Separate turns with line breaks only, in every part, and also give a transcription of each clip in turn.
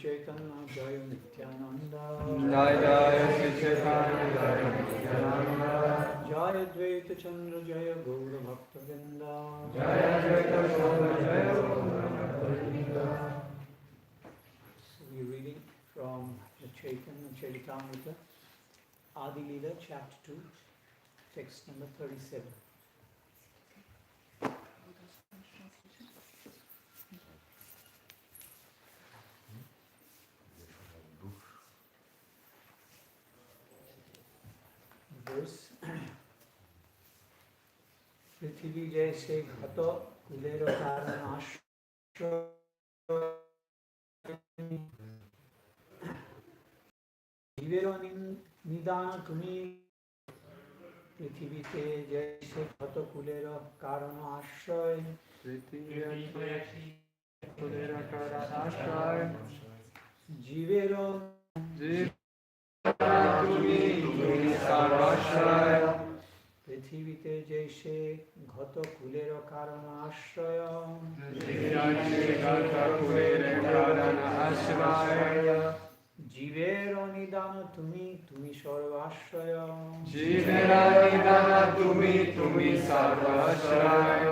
Chaitanya Jaya Nityananda
Jai Jai Shri Chaitanya Jaya Nityananda
Jaya Dvaita Chandra Jaya Gaura Bhakta Vrinda
Jaya Dvaita Chandra Jaya Gaura Bhakta Vrinda.
So we're reading from the Chaitanya Charitamrita Adi Lila chapter 2 text number 37. Verse पृथ्वी जैसे घट कुलेर कारण जीवेर निदान तुम्ही पृथ्वीते जैसे घट कुलेर कारण आश्रय जीवेर পৃথিবীতে জৈসে ঘট কুলের কারণ আশ্রয় জীবের নিদান তুমি তুমি সর্বাশ্রয়
জীবের নিদান তুমি তুমি সর্বাশ্রয়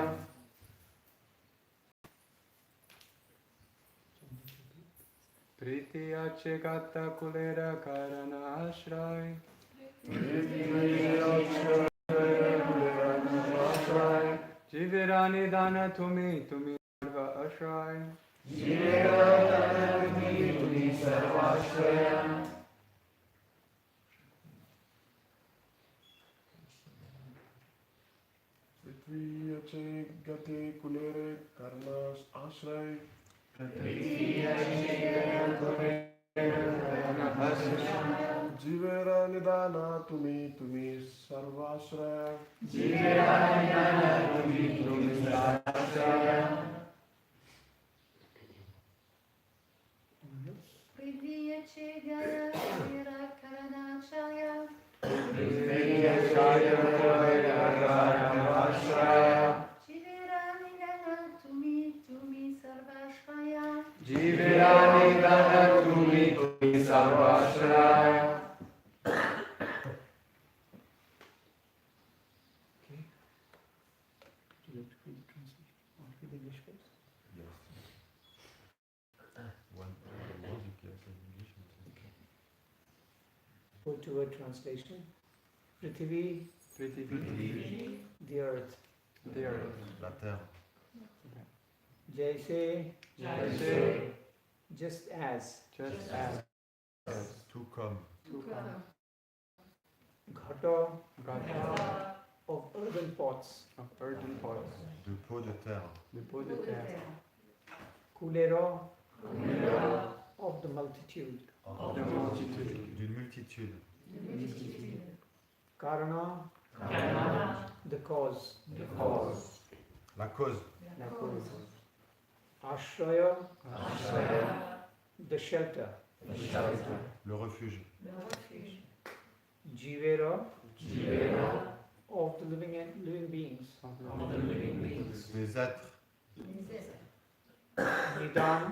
তৃতীয় চেগত কুলের কারণ আশ্রয় জীবের নিদান তুমি তুমি সর্বাশ্রয়
তুমি সর্বাশ্রয় पृथ्वी अचे गते कुलेरे कर्ण आश्रय जीवेरा निदान तुम्ही तुम्ही सर्वाश्रय
जीवेरा निदान तुम्ही तुम्ही सर्वाश्रय
पृथ्वी अचे गया करणाश्रय जीवेरा निदान तुम्ही तुम्ही सर्वाश्रय
जीवेरा निदान तुम्ही तुम्ही सर्वाश्रय
Word-to-word translation. Prithvi, the earth.
La terre.
Jaise, just as.
Tout comme.
Ghata, of earthen pots.
De peau de terre.
Kulera, of the multitude.
D'une multitude.
Karana, the cause.
La cause.
Ashraya, the shelter.
Le refuge.
Jivera, of the living beings.
Les êtres.
Nidan,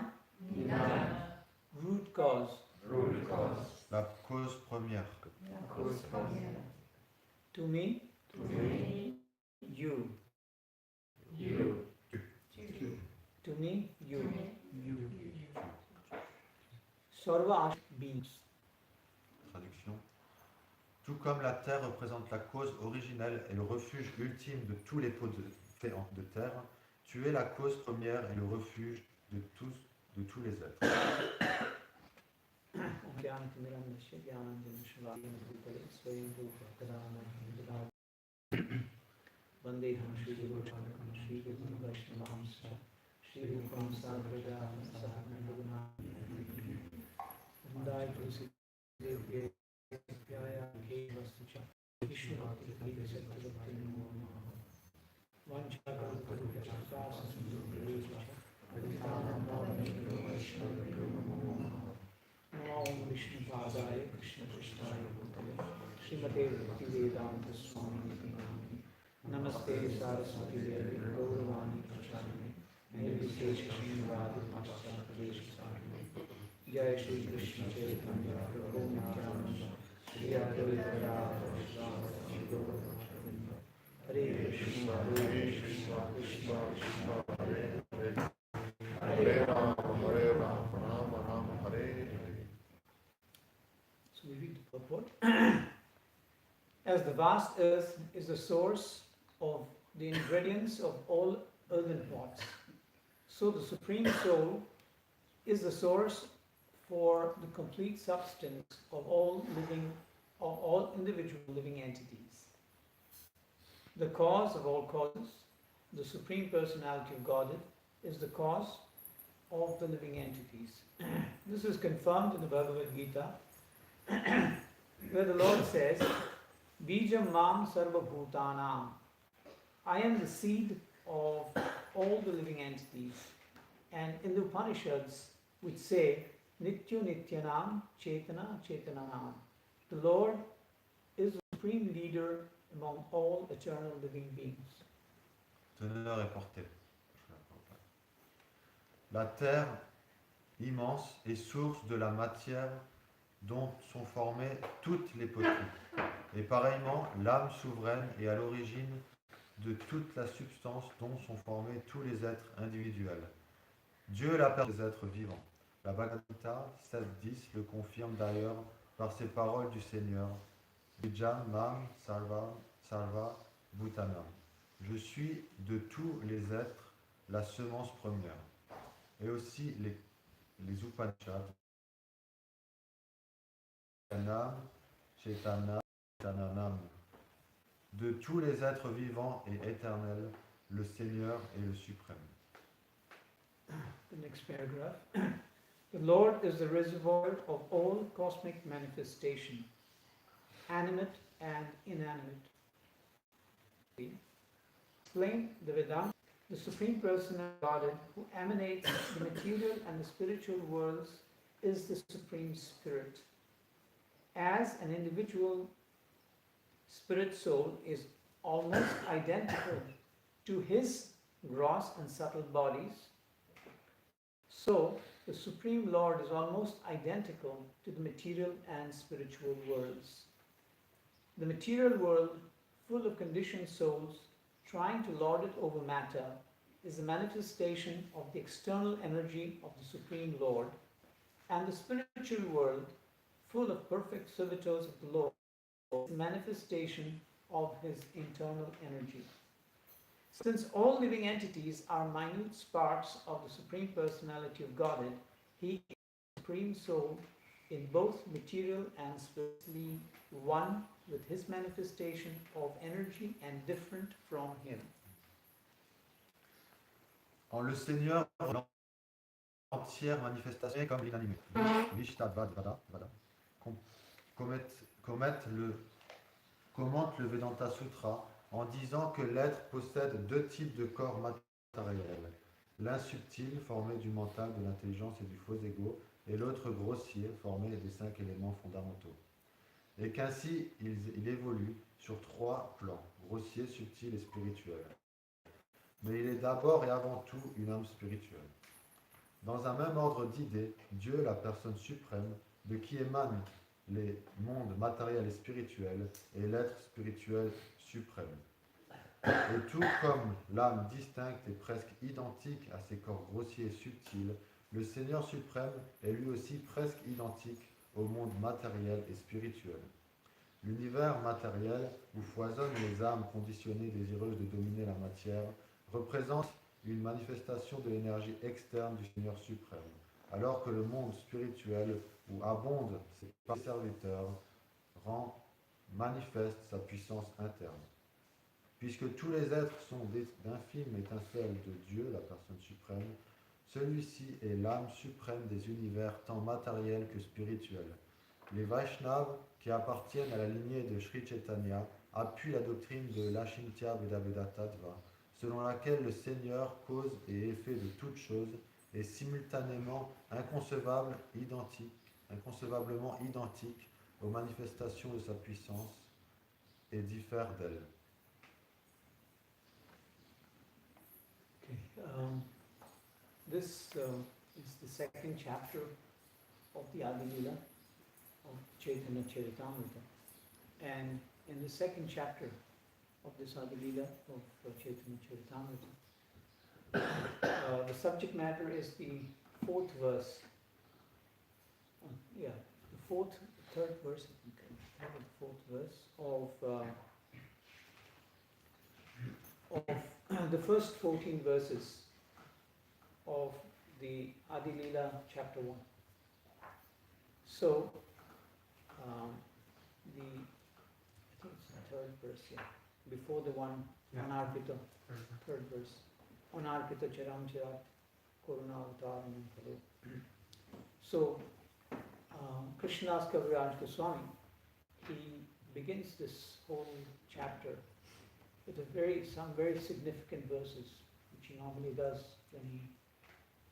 root cause.
La cause première.
To me, you. To me, you. Sarva beings.
Traduction. Tout comme la terre représente la cause originelle et le refuge ultime de tous les pots de terre, tu es la cause première et le refuge de tous les êtres.
Vandeham Shri Guru Charan Shri Guru Vaishnavamsa Shri Rupam Sagrada Sahanaguna Vandai Tulsi Devya Pyaya Ke Vastucha Vishnu Bhakti Kiri Sattva Bhakti Namo Vanchakam Karucha Sasa Sundhurecha Adhitanam Bhavamika Vaishnavika Namo Om Vishnu Padaya Krishna Krishnaya Bhutale Srimate Bhakti Vedanta Swami Namaste Saraswati Devi Gauravani Pracharane Nirvishesha Srimad Pachata Pradesh Sarane Jai Shri Krishna Chaitanya Prabhu Nityananda Shri Advaita Shri Guru Hare Krishna Krishna Krishna Krishna
Hare Hare Rama Rama Rama Hare Hare.
So we read the purport. As the vast earth is the source of the ingredients of all earthen pots, so the Supreme Soul is the source for the complete substance of all individual living entities. The cause of all causes, the Supreme Personality of Godhead, is the cause of the living entities. This is confirmed in the Bhagavad Gita, where the Lord says, Bijam Mam Sarva Bhutanam. I am the seed of all the living entities. And in the Upanishads, which say, Nitya Nityanam Chetana Chetananam. The Lord is the supreme leader among all eternal living beings.
Teneur et portée. La terre immense est source de la matière dont sont formées toutes les poteries. Et pareillement, l'âme souveraine est à l'origine de toute la substance dont sont formés tous les êtres individuels. Dieu est la personne des êtres vivants. La Bhagavad Gita 7.10 le confirme d'ailleurs par ces paroles du Seigneur. Bijam Mam Sarva Bhutanam. Je suis de tous les êtres la semence première. Et aussi les Upanishads. Chetananam. De tous les êtres vivants et éternels, le Seigneur est le suprême.
The next paragraph. The Lord is the reservoir of all cosmic manifestation, animate and inanimate. Explain the Vedanta, the Supreme Personality of Godhead who emanates the material and the spiritual worlds is the Supreme Spirit. As an individual spirit soul is almost identical to his gross and subtle bodies, so the Supreme Lord is almost identical to the material and spiritual worlds. The material world, full of conditioned souls trying to lord it over matter, is a manifestation of the external energy of the Supreme Lord, and the spiritual world, full of perfect servitors of the Lord, is a manifestation of his internal energy. Since all living entities are minute sparks of the Supreme Personality of Godhead, he is the Supreme Soul in both material and spiritually one with his manifestation of energy and different from him.
En le Seigneur, l'entière manifestation est comme l'inanimé. Vishtadvada, commente le Vedanta Sutra en disant que l'être possède deux types de corps matériels. L'un subtil, formé du mental, de l'intelligence et du faux ego, et l'autre grossier, formé des 5 éléments fondamentaux. Et qu'ainsi, il évolue sur 3 plans, grossier, subtil et spirituel. Mais il est d'abord et avant tout une âme spirituelle. Dans un même ordre d'idées, Dieu, la personne suprême, de qui émanent les mondes matériels et spirituels, est l'être spirituel suprême. Et tout comme l'âme distincte est presque identique à ses corps grossiers et subtils, le Seigneur suprême est lui aussi presque identique au monde matériel et spirituel. L'univers matériel, où foisonnent les âmes conditionnées désireuses de dominer la matière, représente une manifestation de l'énergie externe du Seigneur suprême, alors que le monde spirituel, où abondent ses serviteurs, rend manifeste sa puissance interne. Puisque tous les êtres sont d'infimes étincelles de Dieu, la personne suprême, celui-ci est l'âme suprême des univers tant matériels que spirituels. Les Vaishnavas, qui appartiennent à la lignée de Sri Chaitanya, appuient la doctrine de l'Ashintya Vedaveda Tattva, selon laquelle le Seigneur, cause et effet de toutes choses, est simultanément inconcevablement identique aux manifestations de sa puissance et diffère d'elles.
Okay, this is the second chapter of the Adi Lila of Chaitanya Charitamrita. And in the second chapter of this Adi Lila of Chaitanya Charitamrita, the subject matter is the fourth verse. Third verse, I think. The fourth verse of the first 14 verses of the Adi Lila chapter 1. So, I think it's the third verse, before the one, Anarpita, third verse. Anarpita Charan Charat Koruna Avataram Prabhu. So, Krishnadas Kaviraj Goswami, he begins this whole chapter with some very significant verses, which he normally does when he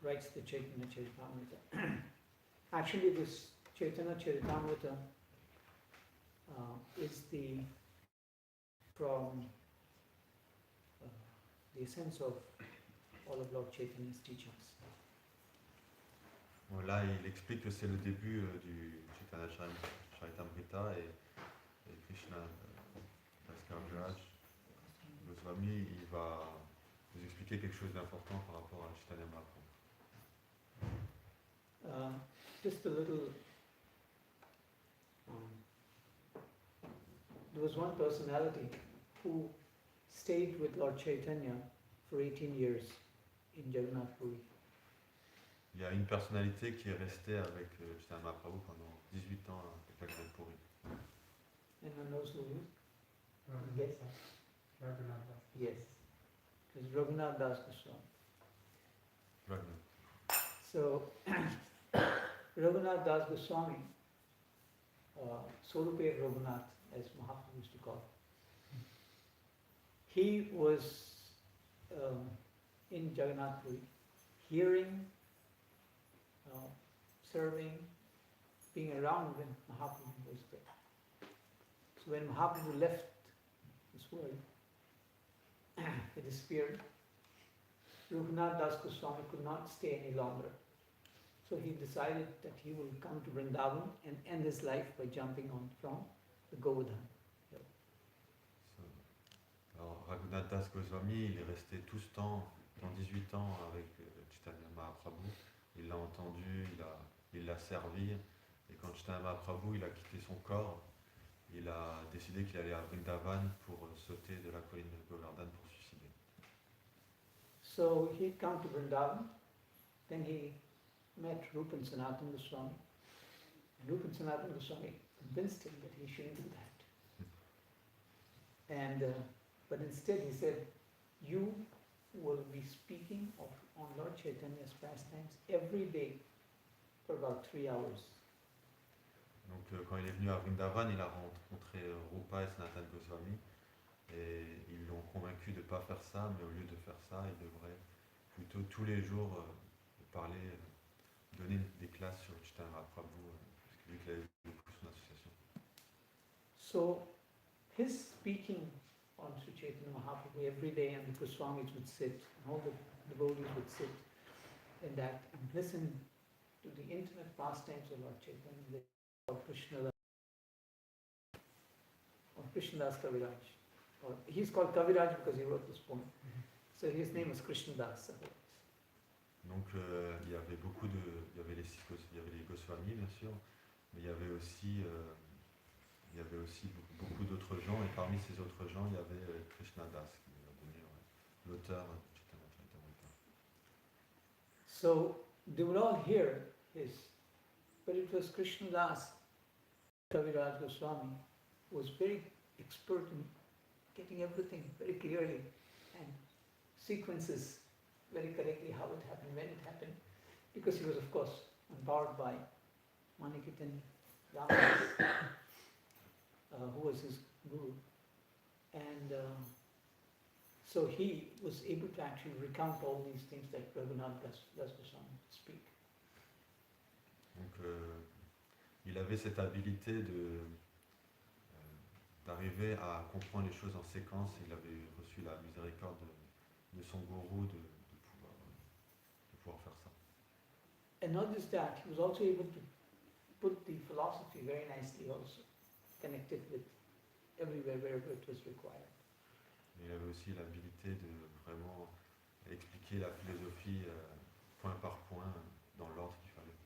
writes the Chaitanya Charitamrita. Actually, this Chaitanya Charitamrita is from the essence of all of Lord Chaitanya's teachings.
Bon, là, il explique que c'est le début du Chaitanya Charitamrita et Krishna Kaviraj Goswami, il va nous expliquer quelque chose d'important par rapport à Chaitanya Mahaprabhu.
Just a little. There was one personality who stayed with Lord Chaitanya for 18 years in Jagannath Puri.
Il y a une personnalité qui est restée avec Chaitanya Mahaprabhu pendant 18 ans avec la Jagannath Puri.
Anyone knows who he is?
Yes.
Yes. It's Raghunath Das Goswami.
Raghunath.
So, Raghunath Das Goswami, Sorupe Raghunath, as Mahaprabhu used to call him, he was in Jagannath Puri, hearing, serving, being around when Mahaprabhu was there. So when Mahaprabhu left this world, he disappeared. Raghunath Das Goswami could not stay any longer. So he decided that he will come to Vrindavan and end his life by jumping on from the Govardhan.
Alors, Raghunath Das Goswami, il est resté tout ce temps, dans 18 ans, avec Chaitanya Mahaprabhu. Il l'a entendu, il l'a servi. Et quand Chaitanya Mahaprabhu, il a quitté son corps, il a décidé qu'il allait à Vrindavan pour sauter de la colline de Govardhan pour se suicider.
So he'd come to Vrindavan, then he met Rupan Sanatana Goswami. And Rupan Sanatana Goswami convinced him that he shouldn't do that. And but instead he said, you will be speaking on Lord Chaitanya's pastimes every day for about 3 hours.
Donc quand il est venu à Vrindavan, il a rencontré Rupa et Sanatana Goswami et ils l'ont convaincu de ne pas faire ça, mais au lieu de faire ça, il devrait plutôt tous les jours parler, donner des classes sur Chaitanya Mahaprabhu, vu qu'il avait beaucoup son association.
So his speaking on Sri Chaitanya Mahaprabhu every day, and the Goswamis would sit, and all the devotees would sit in that and listen to the intimate pastimes of Lord Chaitanya, of Krishnadas Kaviraj. Or he's called Kaviraj because he wrote this poem. So his name was Krishnadas.
Donc il y avait les Goswamis bien sûr, mais il y avait aussi beaucoup d'autres gens, et parmi ces autres gens il y avait Krishnadas qui est devenu l'auteur de Chaitanya Charitamrita.
So they would all hear his, but it was Krishnadas Kaviraj Goswami who was very expert in getting everything very clearly and sequences very correctly how it happened, when it happened, because he was of course empowered by Manikitan Ramas, who was his guru, and so he was able to actually recount all these things that Raghunath Das Goswami speak.
Donc il avait cette habilité d'arriver à comprendre les choses en séquence. Il avait reçu la miséricorde de son gourou de pouvoir faire ça.
And not just that, he was also able to put the philosophy very nicely also, connected with everywhere wherever it was required.
Il avait aussi l'habilité de vraiment expliquer la philosophie point par point dans l'ordre qu'il fallait.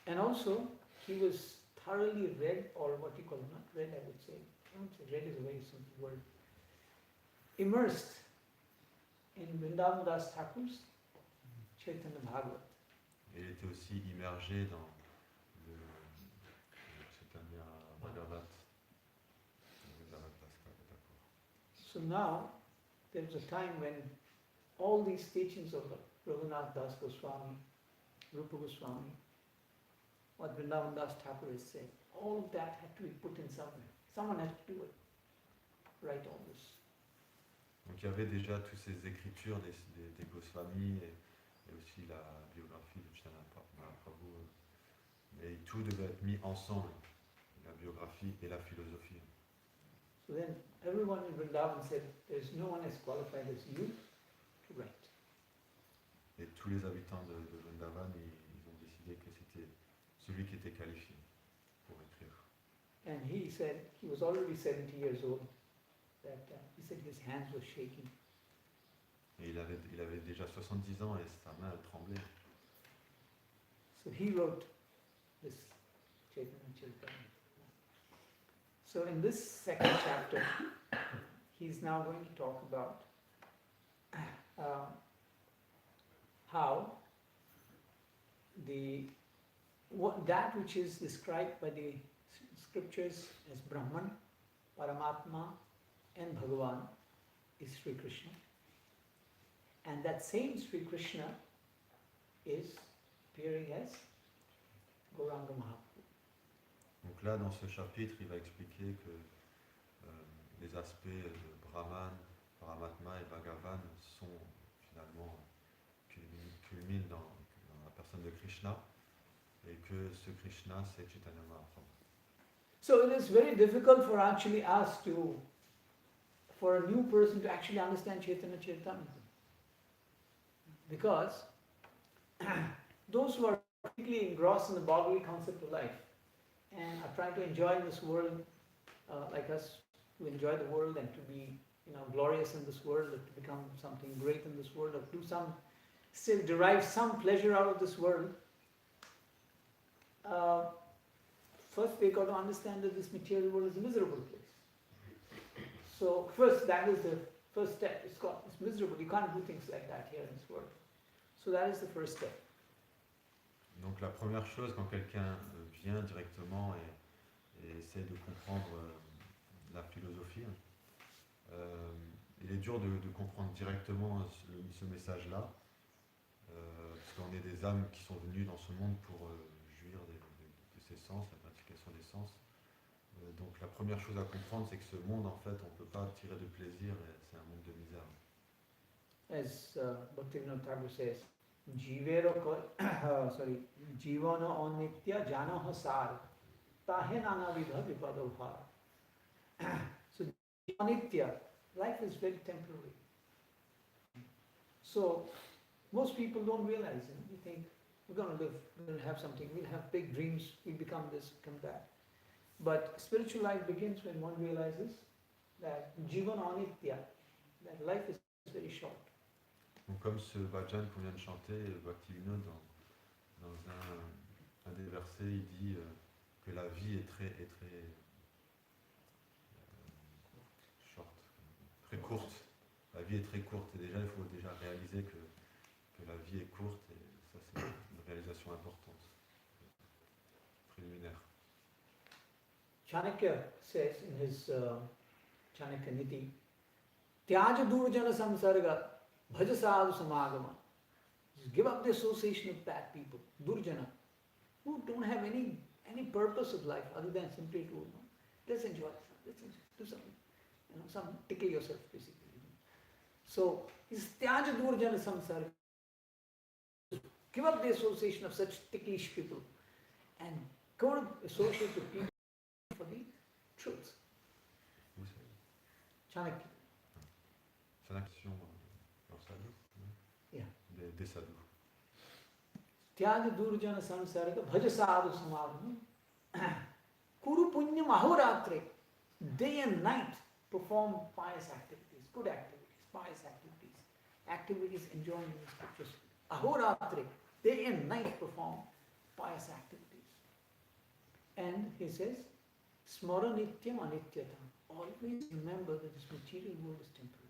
And also, he was thoroughly read, or what you call, not read, I would say, I won't say read is a very simple word, immersed in Vrindavan Das Thakur's Chaitanya Bhagavat.
Et il était aussi immergé dans le Chaitanya Bhagavat.
So now, there was a time when all these teachings of Raghunath Das Goswami, Rupa Goswami, what Vrindavan Das Thakur is saying, all of that had to be put in somewhere. Someone had to do it. Write all this.
Donc il y avait déjà toutes ces écritures des Goswami et aussi la biographie de Charan Prabhu. Mais tout devait être mis ensemble, la biographie et la philosophie.
So then everyone in Vrindavan said, there's no one as qualified as you to write.
Et tous les habitants de Vrindavan, ils ont décidé que c'était celui qui était qualifié pour écrire.
And he said, he was already 70 years old, that he said his hands were shaking.
Et il avait déjà 70 ans et sa main tremblait.
So he wrote this Chaitanya Charitamrita. So in this second chapter, he's now going to talk about how that which is described by the scriptures as Brahman, Paramatma and Bhagavan is Sri Krishna. And that same Sri Krishna is appearing as Gauranga Mahaprabhu.
Donc là, dans ce chapitre, il va expliquer que les aspects de Brahman, Paramatma et Bhagavan sont finalement culminent dans la personne de Krishna et que ce Krishna, c'est Chaitanya Mahaprabhu.
So it is very difficult for actually us for a new person to actually understand Chaitanya Charitamrita. Because those who are completely engrossed in the bodily concept of life and are trying to enjoy this world, like us, to enjoy the world and to be, glorious in this world, or to become something great in this world, or to still derive some pleasure out of this world. First, they got to understand that this material world is a miserable place. So first, that is the first step. It's miserable. You can't do things like that here in this world. So that is the first step.
Donc la première chose, quand quelqu'un vient directement et essaie de comprendre la philosophie, il est dur de comprendre directement ce message-là, parce qu'on est des âmes qui sont venues dans ce monde pour jouir de ses sens, la gratification des sens. Donc la première chose à comprendre, c'est que ce monde, en fait, on ne peut pas tirer de plaisir, et c'est un monde de misère.
As Bhaktivinoda Thakur says, Jivana onitya janaha sar tahe nanavidha vipadavhar. So onitya, life is very temporary. So most people don't realize it. They think we're going to live, we're going to have something, we'll have big dreams, we'll become this, become that. But spiritual life begins when one realizes that Jivan Anitya, that life is very short.
Donc comme ce bhajan qu'on vient de chanter, Bhaktivinoda, dans un des versets, il dit que la vie est très short, très courte. La vie est très courte et déjà il faut déjà réaliser que la vie est courte et ça c'est une réalisation importante, préliminaire.
Chanakya says in his Chanakya Niti, Tyaja Durjana Samsarga Bhaja Sadhu Samagama. Just give up the association of bad people, Durjana, who don't have any purpose of life other than simply to, let's enjoy, do something, some tickle yourself basically. So, it's Tyaja Durjana Samsarga. Give up the association of such ticklish people and go to associate with people for the truth. Chanakya.
C'est l'action leurs sadhus,
Yeah.
des sadhus.
Tyaja durjana samsarga bhaja sadhu samadhana. Kuru punyam ahoratre. Day and night perform pious activities, good activities, pious activities. Activities enjoined in the scriptures. Ahoratre. Day and night perform pious activities. And he says, smara nityam anityatam. Always remember that this material world is temporary.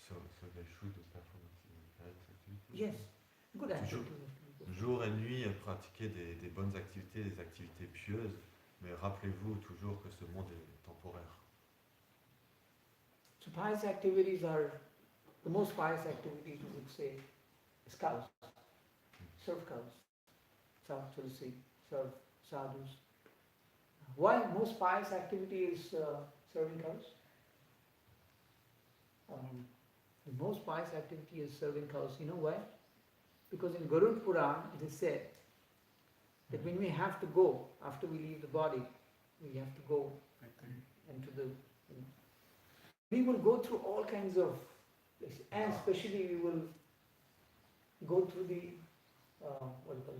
So they should perform correct activities.
Yes, good
Toujours.
activities.
Jour et nuit, pratiquer des bonnes activités, des activités pieuses, mais rappelez-vous toujours que ce monde est temporaire.
So pious activities are, the most pious activities we would say is cows. Serve cows. Serve tulsi, serve sadhus. Why most pious activity is serving cows? The most pious activity is serving cows. You know why? Because in Garuda Puran it is said that when we have to go, after we leave the body, we have to go into the... We will go through all kinds of places, and especially we will go through the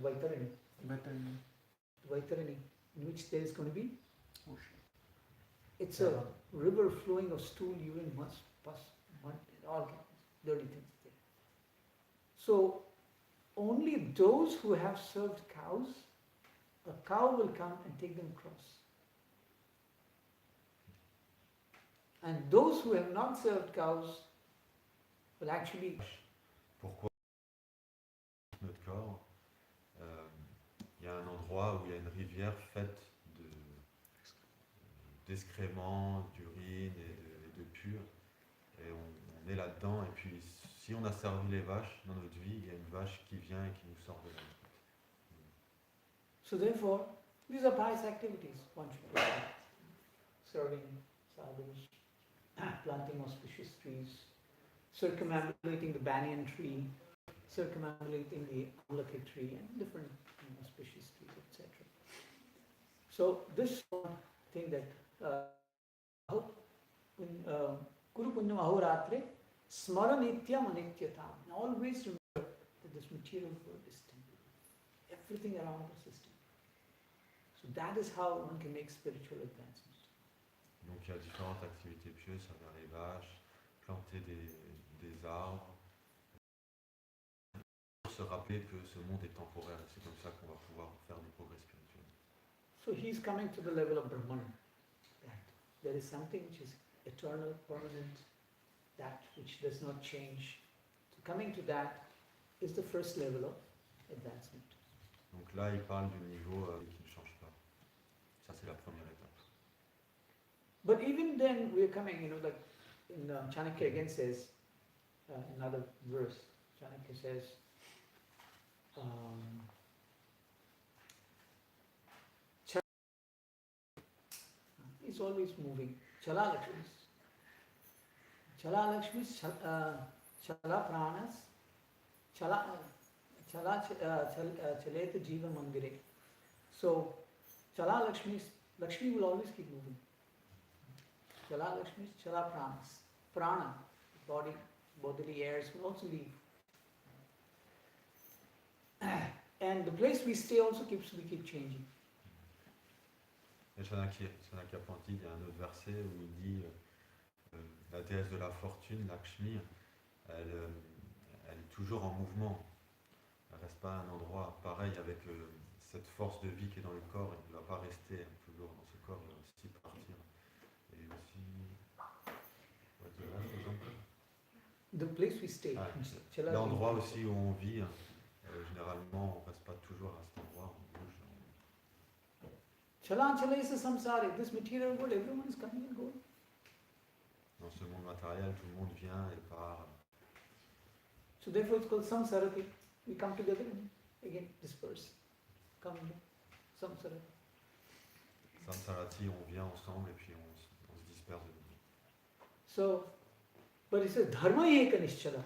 Vaitarani, in which there is going to be ocean. It's a river flowing of stool, urine, pus, mud, all kinds of dirty things there. So only those who have served cows, a cow will come and take them across. And those who have not served cows will actually...
Pourquoi notre corps, il y a un endroit où il y a une rivière faite d'excréments, d'urine et de pur, et on est là-dedans, et puis si on a servi les vaches dans notre vie, il y a une vache qui vient et qui nous sort de là.
So therefore, these are pious activities one should perform. Serving sadhus, planting auspicious trees, circumambulating the banyan tree, circumambulating the amlaki tree, and different auspicious trees, etc. So this thing that Kuru Punyam Ahoratre Smara Nityam Anityatam. Always remember that this material world is temporary. Everything around us is temporary. So that is how one can make spiritual advancement.
Donc il y a différentes activités pieuses, servir les vaches, planter des arbres, pour se rappeler que ce monde est temporaire, et c'est comme ça qu'on va pouvoir faire du progrès spirituel.
So he is coming to the level of Brahman, that there is something which is eternal, permanent, that which does not change. So coming to that is the first level of advancement.
Donc là, il parle du niveau qui ne change pas. Ça, c'est la première étape.
But even then, we are coming, like in Chanakya again says, another verse, Chanakya says, it's always moving. Chala Lakshmi, Chala Pranas, Chaleta Jiva Mandire. So, Chala Lakshmi will always keep moving. Chala Lakshmi, Chala Pranas. Prana, bodily airs will also leave. And the place we stay also we keep changing.
Et Chanakya Panti, il y a un autre verset où il dit la déesse de la fortune, Lakshmi, elle est toujours en mouvement. Elle ne reste pas à un endroit. Pareil avec cette force de vie qui est dans le corps, il ne va pas rester toujours dans ce corps, il va aussi partir. Et aussi,
the place we stay.
L'endroit aussi où on vit, généralement, on ne reste pas toujours à cet endroit, on bouge.
Chala is a samsari. This material world, everyone is coming and going.
Dans ce monde matériel, tout le monde vient et part.
So therefore it's called samsarati. We come together and again disperse. Come again. Samsarati.
Samsarati, on vient ensemble et puis on se disperse de nouveau.
So, but it says dharma eka nischala.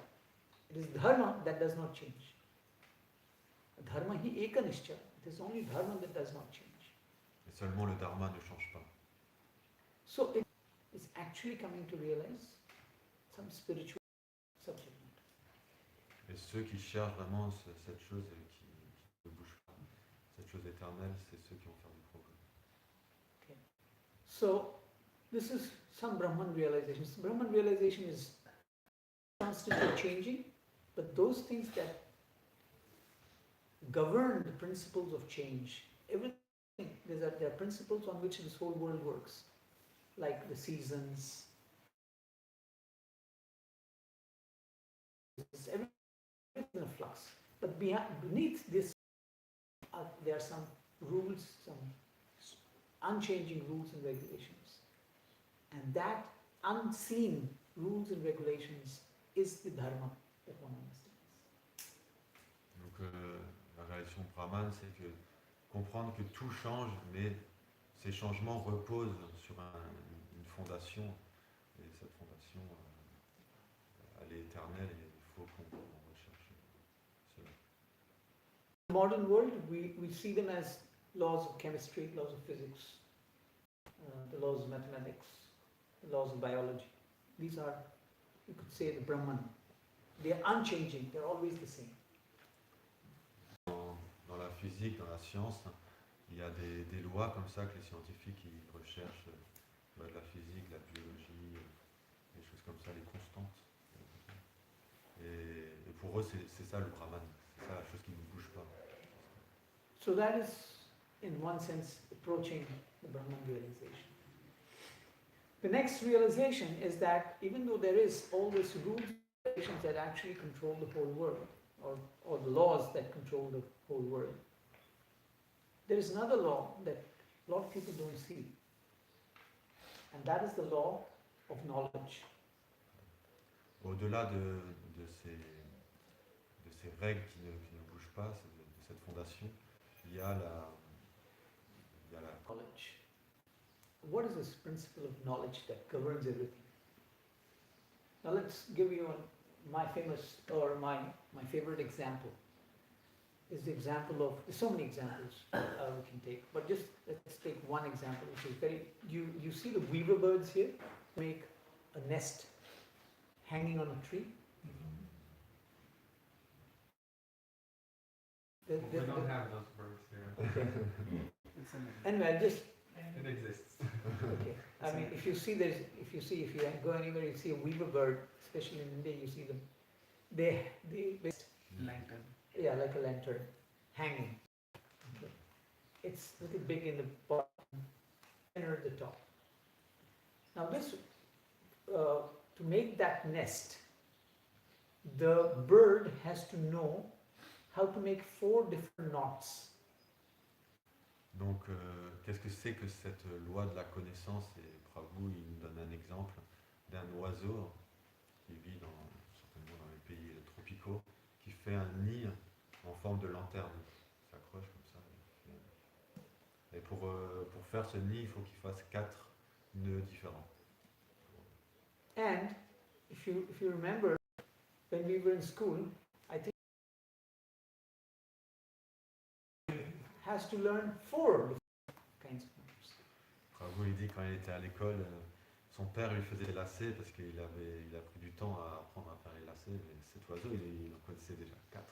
It is dharma that does not change. Dharma hi eka nischala. It is only dharma that does not change.
Et seulement le dharma ne change pas.
So it is actually coming to realize some spiritual subject matter.
ceux qui cherchent vraiment cette chose qui ne bouge pas, cette chose éternelle, c'est ceux qui vont faire du progrès.
So, this is some Brahman realization. Brahman realization is constantly changing, but those things that govern the principles of change, everything, there are principles on which this whole world works, like the seasons, everything is in a flux. But beneath this, there are some rules, some unchanging rules and regulations. And that unseen rules and regulations is the dharma that one understands.
Donc la réalisation Brahman, c'est que comprendre que tout change, mais ces changements reposent sur une fondation, et cette fondation, elle est éternelle, et il faut qu'on recherche cela.
In the modern world, we see them as laws of chemistry, laws of physics, the laws of mathematics, the laws of biology. These are, you could say, the Brahman. They are unchanging, they're always the same.
Dans la physique, dans la science, il y a des lois comme ça que les scientifiques ils recherchent, de la physique, la biologie, des choses comme ça, les constantes. Et pour eux, c'est ça le Brahman, c'est ça la chose qui ne bouge pas.
So that is, in one sense, approaching the Brahman realization. The next realization is that even though there is all these rules and regulations that actually control the whole world, or the laws that control the whole world, there is another law that a lot of people don't see. And that is the law of knowledge.
Au-delà de ces règles qui ne bougent pas, de cette fondation, il y a la
Knowledge. What is this principle of knowledge that governs everything? Now let's give you my favorite example. Is the example of, there's so many examples we can take, but just let's take one example, which is you see the weaver birds here make a nest hanging on a tree.
We don't have those birds here.
Okay.
It's
Anyway,
it exists.
okay. I mean, if you go anywhere, you see a weaver bird, especially in India, you see them. They
Lantern.
yeah, like a lantern, hanging. Okay. It's little big in the bottom, thinner at the top. Now this, to make that nest, the bird has to know how to make 4 different knots.
Donc, qu'est-ce que c'est que cette loi de la connaissance? Et Prabhu, il nous donne un exemple d'un oiseau qui vit certainement dans les pays tropicaux, qui fait un nid en forme de lanterne. Il s'accroche comme ça. Et pour faire ce nid, il faut qu'il fasse 4 nœuds différents.
And if you remember, when we were in school, I think has to learn 4 kinds of numbers.
Prabhu, il dit quand il était à l'école, son père lui faisait des lacets parce qu'il a pris du temps à apprendre à faire les lacets, mais cet oiseau, il en connaissait déjà 4.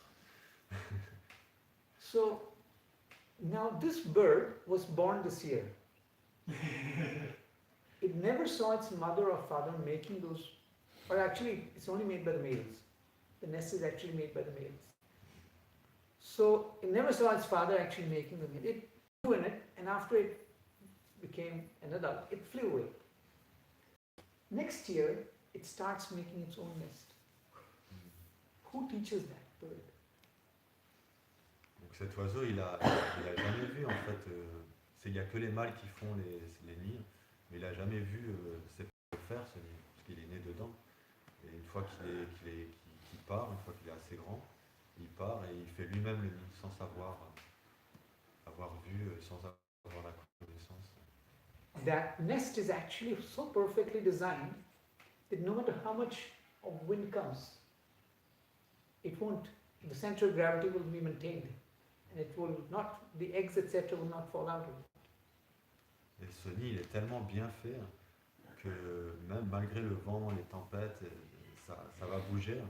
So now this bird was born this year. It never saw its mother or father making those, or actually it's only made by the males. The nest is actually made by the males. So it never saw its father actually making them. It flew in it, and after it became an adult, it flew away. Next year, it starts making its own nest. Who teaches that bird?
Donc cet oiseau, il a jamais vu en fait, il n'y a que les mâles qui font les nids, mais il n'a jamais vu ses pères faire ce nid, parce qu'il est né dedans. Et une fois qu'il part, une fois qu'il est assez grand, il part et il fait lui-même le nid sans savoir avoir vu, sans avoir la connaissance.
That nest is actually so perfectly designed that no matter how much of wind comes, it won't, the center of gravity will be maintained, and it will not, the eggs etc. will not fall out of it.
Et ce nid, il est tellement bien fait que même malgré le vent, les tempêtes, ça va bouger,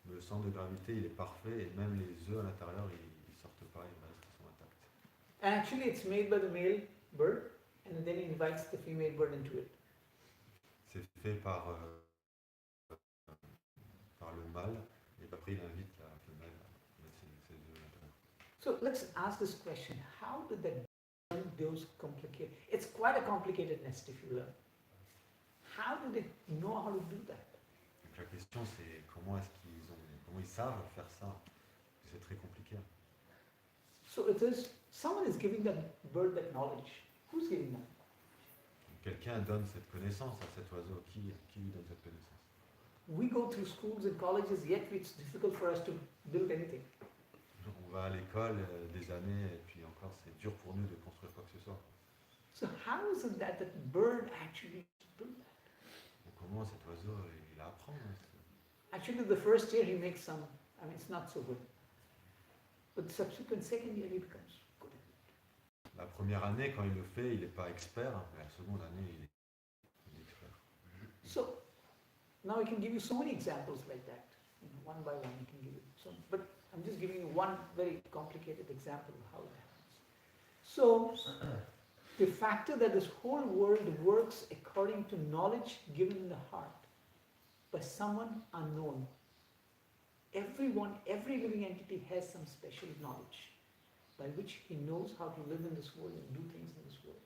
le centre de gravité il est parfait et même les œufs à l'intérieur ils sortent pas, ils restent, ils sont intacts.
And actually, it's made by the male bird, and then he invites the female bird into it.
C'est fait par le mâle et après il invite la femelle à mettre ses œufs à l'intérieur.
So let's ask this question: how did that bird those complicate? It's quite a complicated nest if you learn. How do they know how to do that?
Donc la question c'est comment ils savent faire ça? C'est très compliqué.
So it is someone is giving that bird that knowledge. Who's giving that?
Donc, quelqu'un donne cette connaissance à cet oiseau. Qui lui donne cette connaissance?
We go through schools and colleges, yet it's difficult for us to build anything.
On va à l'école des années et puis encore c'est dur pour nous de construire quoi que ce soit.
So how is it that that bird actually built that?
Donc, comment cet oiseau il apprend?
Actually, the first year he makes some. I mean, it's not so good. But the subsequent second year he becomes good.
La première année quand il le fait, il n'est pas expert. Mais la seconde année, il est expert.
So now I can give you so many examples like that. You know, one by one, I can give you some. But I'm just giving you one very complicated example of how it happens. So the factor that this whole world works according to knowledge given in the heart by someone unknown. Everyone, every living entity has some special knowledge by which he knows how to live in this world and do things in this world.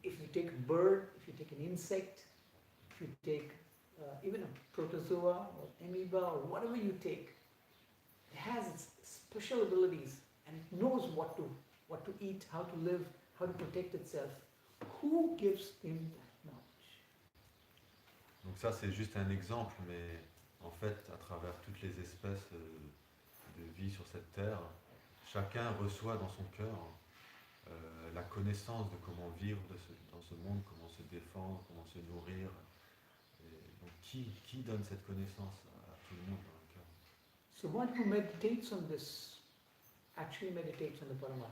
If you take a bird, if you take an insect, if you take even a protozoa or amoeba or whatever you take, it has its special abilities and it knows what to eat, how to live, how to protect itself. Who gives him that knowledge?
Donc ça c'est juste un exemple, mais en fait à travers toutes les espèces de vie sur cette terre, chacun reçoit dans son cœur la connaissance de comment vivre dans ce monde, comment se défendre, comment se nourrir. Et donc qui donne cette connaissance à tout le monde dans le cœur?
So one who meditates on this actually meditates on the Paramatma.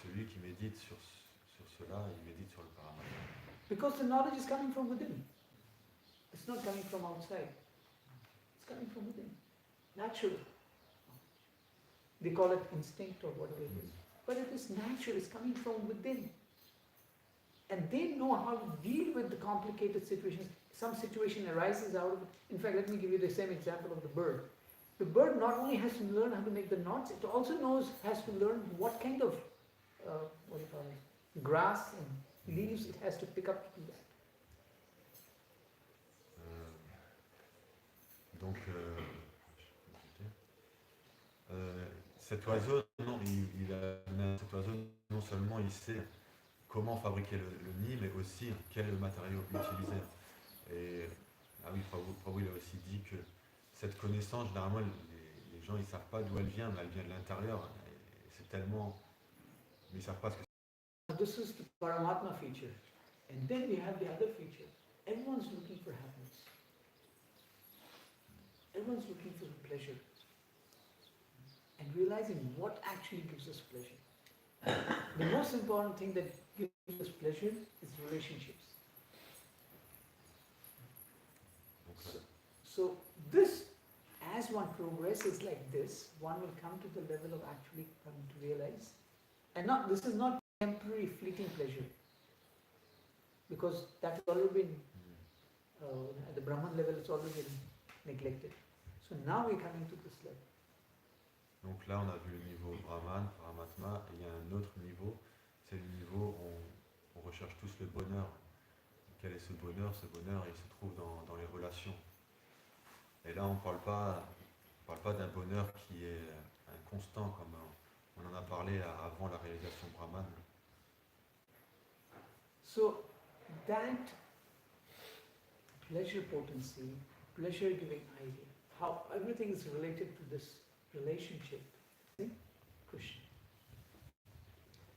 Celui qui médite sur cela, il médite sur le Paramatma.
Because the knowledge is coming from within. It's not coming from outside. It's coming from within. Naturally. They call it instinct or whatever it is. But it is natural, it's coming from within. And they know how to deal with the complicated situations. Some situation arises out of it. In fact, let me give you the same example of the bird. The bird not only has to learn how to make the knots, it also has to learn what kind of grass and leaves it has to pick up to do that.
Donc, cet oiseau, cet oiseau, non seulement il sait comment fabriquer le nid, mais aussi quel matériau utiliser. Et ah oui, Prabhu il a aussi dit que cette connaissance, généralement, les gens ils savent pas d'où elle vient, mais elle vient de l'intérieur. C'est tellement, mais ils savent pas ce que c'est.
This is the Paramatma feature. And then we have the other feature. Everyone's looking for happiness. Everyone's looking for pleasure. And realizing what actually gives us pleasure. The most important thing that gives us pleasure is relationships. So this, as one progresses like this, one will come to the level of actually coming to realize. And this is not temporary fleeting pleasure. Because that has already been, at the Brahman level, it's already been neglected. So now we're coming to this level.
Donc là, on a vu le niveau Brahman, Paramatma, et il y a un autre niveau, c'est le niveau où on recherche tous le bonheur. Quel est ce bonheur? Ce bonheur, il se trouve dans les relations. Et là, on ne parle pas d'un bonheur qui est inconstant, comme on en a parlé avant la réalisation Brahman.
So that pleasure potency, pleasure giving idea, how everything is related to this relationship, Krishna.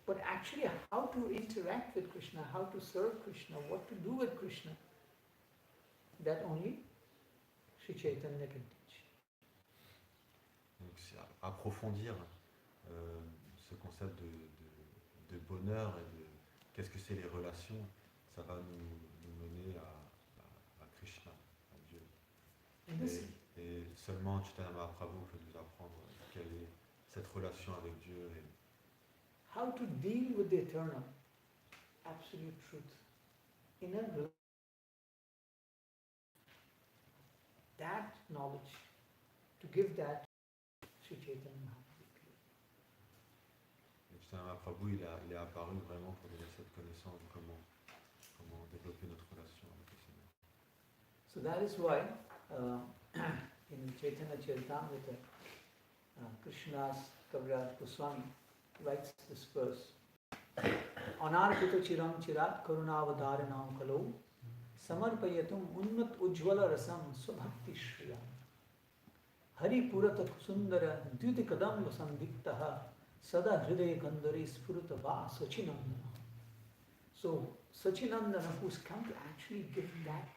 But actually how to interact with Krishna, how to serve Krishna, what to do with Krishna, that only Sri Chaitanya can teach.
Donc c'est approfondir ce concept de bonheur et de qu'est-ce que c'est les relations, ça va nous mener à Krishna, à Dieu.
And intimacy.
Et seulement Chaitanya Mahaprabhu peut nous apprendre quelle est cette relation avec Dieu et
How to deal with the eternal, absolute truth. Inner that knowledge, to give that Sri Chaitanya Mahaprabhu.
Et Chaitanya Mahaprabhu il est apparu vraiment pour donner cette connaissance de comment développer notre relation avec le Seigneur.
So that is why in Chaitanya Charitamrita, Krishna's Kaviraj Goswami writes this verse. Anarpita chiram chirat karunavadaranam kalo samarpayatum unnat ujjvala rasam swabhakti shriya hari purata sundara dyutikadam vasandiktaha sada hridaya kandari spurata va sachinandana. So Sachinandana, who's come to actually give that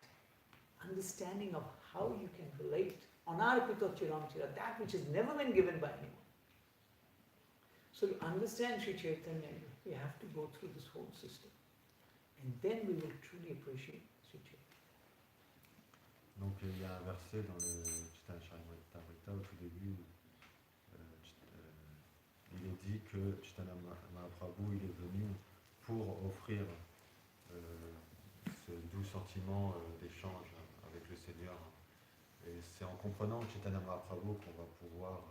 understanding of how you can relate Anarpita chiram chirat, that which has never been given by anyone. So to understand Sri Chaitanya, we have to go through this whole system. And then we will truly appreciate Sri Chaitanya.
Donc il y a un verset dans le Chaitanya Charitamrita au tout début, il est dit que Chaitanya Mahaprabhu il est venu pour offrir ce doux sentiment d'échange avec le Seigneur. Et c'est en comprenant Chaitanya Mahaprabhu qu'on va pouvoir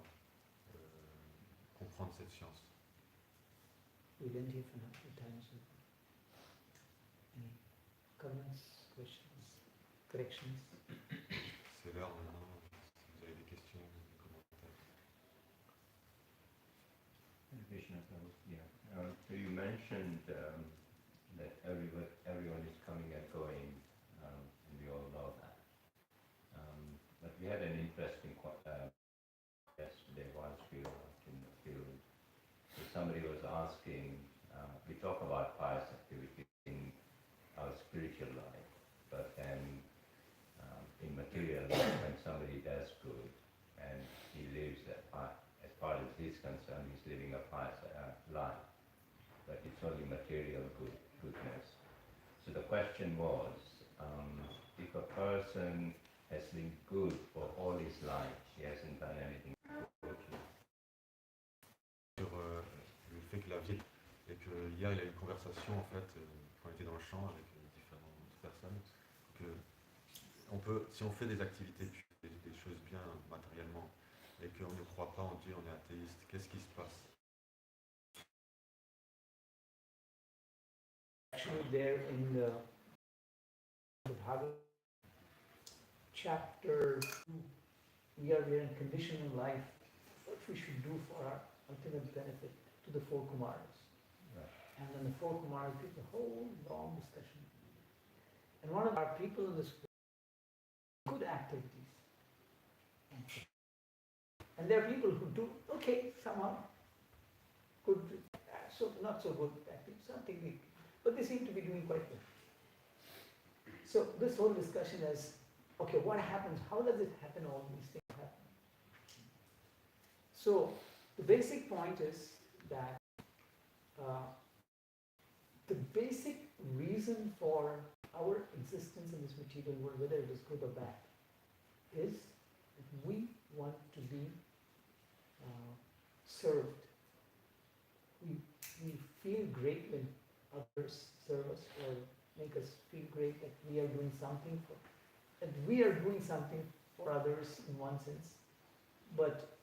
comprendre cette science.
We went here for a few times. Any comments, questions, corrections?
C'est l'heure maintenant. Si vous avez des questions, des commentaires.
Krishna Prabhu, yeah. So you mentioned that everyone is coming and going, and we all know that. But we had an interesting yesterday whilst we were out in the field. So somebody was asking, we talk about pious activity in our spiritual life, but then in material life, when somebody does good and he lives as far as he's concerned, he's living a pious life, but it's only material goodness. So the question was, if a person has been good for all his life, he hasn't done anything good.
Sur le fait que la vie, et que hier il y a eu une conversation en fait, quand on était dans le champ avec différentes personnes, que on peut, si on fait des activités pures, des choses bien matériellement, et qu'on ne croit pas en Dieu, on est athéiste, qu'est-ce qui se passe?
Actually, there in the Madhava chapter 2, we are in conditional life, what we should do for our ultimate benefit to the four Kumaras.
Right.
And then the four Kumaras give a whole long discussion. And one of our people in this good activities. And there are people who do, okay, somehow, good, so not so good activities, something big, but they seem to be doing quite well. So this whole discussion is, okay, what happens, how does it happen, all these things happen? So the basic point is that the basic reason for our existence in this material world, whether it is good or bad, is that we want to be served. We feel great when others serve us or make us feel great that we are doing something for others in one sense. But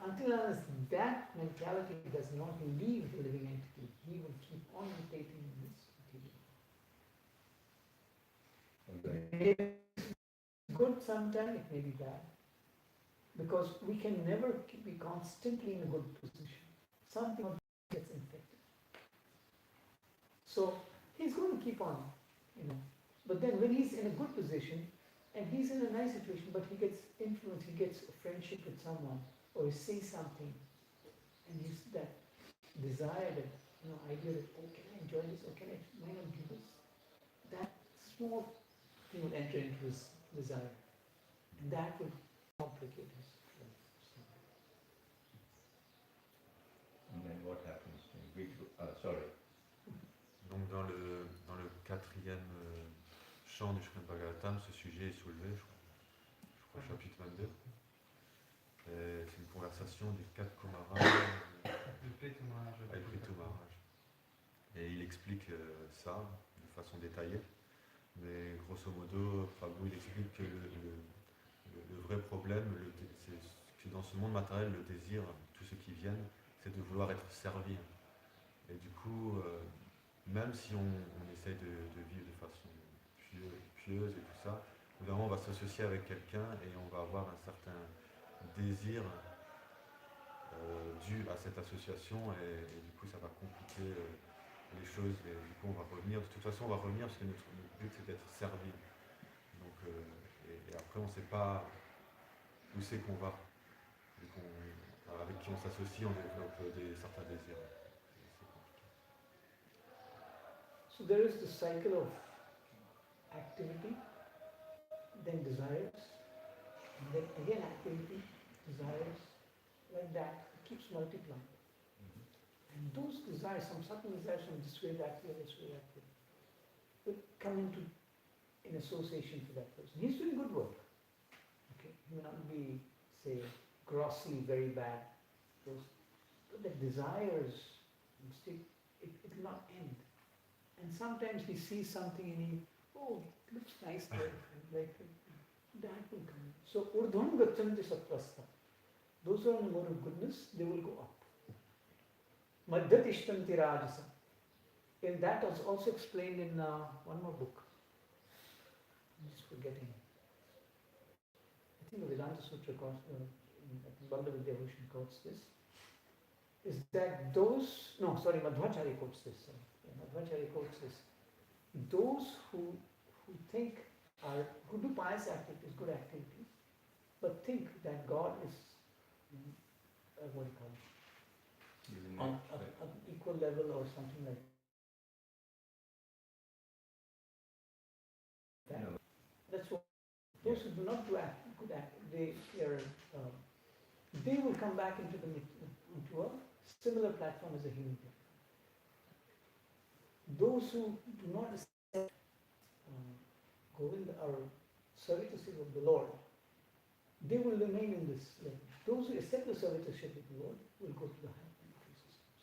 until unless that mentality does not leave the living entity, he will keep on rotating in this material. It may be good sometimes, it may be bad. Because we can never be constantly in a good position. Something gets infected. So he's going to keep on, But then when he's in a good position, and he's in a nice situation, but he gets influenced, he gets a friendship with someone, or he sees something, and he's that desire, that idea that, oh, can I enjoy this, or can I, why not do this? That small thing will enter into his desire, and that will complicate his life.
And then what happens to him? Sorry.
Donc dans le quatrième chant du Srimad Bhagavatam, ce sujet est soulevé, je crois chapitre 22. C'est une conversation des 4 Kumaras avec Ritu Maharaj. Et il explique ça de façon détaillée. Mais grosso modo, Prabhu il explique que le vrai problème, c'est que dans ce monde matériel, le désir, tous ceux qui viennent, c'est de vouloir être servi. Et du coup, même si on essaye de vivre de façon pieuse et tout ça, évidemment on va s'associer avec quelqu'un et on va avoir un certain désir dû à cette association et du coup ça va compliquer les choses et du coup on va revenir, de toute façon on va revenir parce que notre but c'est d'être servi. Donc, et après on ne sait pas où c'est qu'on va. Avec qui on s'associe, on développe certains désirs.
So there is the cycle of activity, then desires, and then again activity, desires, like that. It keeps multiplying. And those desires, some subtle desires from this way, that way, will come in association for that person. He's doing good work. Okay, he may not be, say, grossly very bad. But the desires, it will not end. And sometimes he sees something and he, oh, it looks nice there, like that will come in. So urdhvam gachanti satvastha. Those who are on the mode of goodness, they will go up. Madhyatishtanti rajasa. And that was also explained in one more book. I'm just forgetting. I think the Vedanta Sutra, Bhagavad Devotion quotes this. Is that those, no, sorry, Madhvacharya quotes this. Madhvacharya quotes this. Those who think who do pious activities, good activities, but think that God is, what do you call it, on an equal level or something like that.
No.
That's what those who do not do good activities, they will come back into a similar platform as a human being. Those who do not accept Govinda or servitorship of the Lord, they will remain in this level. Those who accept the servitorship of the Lord will go to the higher planetary systems.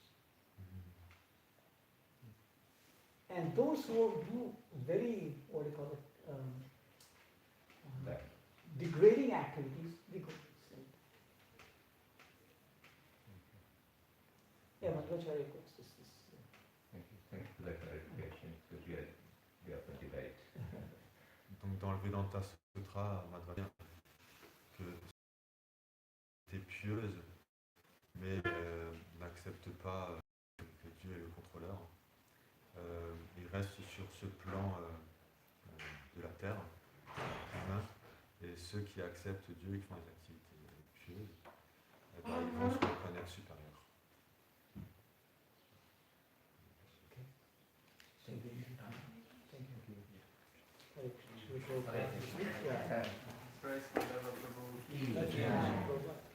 And those who do very, what do you call it, degrading activities, they go to the same. Yeah, Madhvacharya quotes this.
Thank you for that clarification, because we are for debate.
Donc dans le Vedanta Sutra, Madhava dit que t'es pieuse, mais n'accepte pas que Dieu est le contrôleur. Il reste sur ce plan de la terre, humain, et ceux qui acceptent Dieu et qui font des activités pieuses, eh ben, ils vont sur une planète supérieure.
Thank you.
Praise Madhava Prabhu.
Yeah.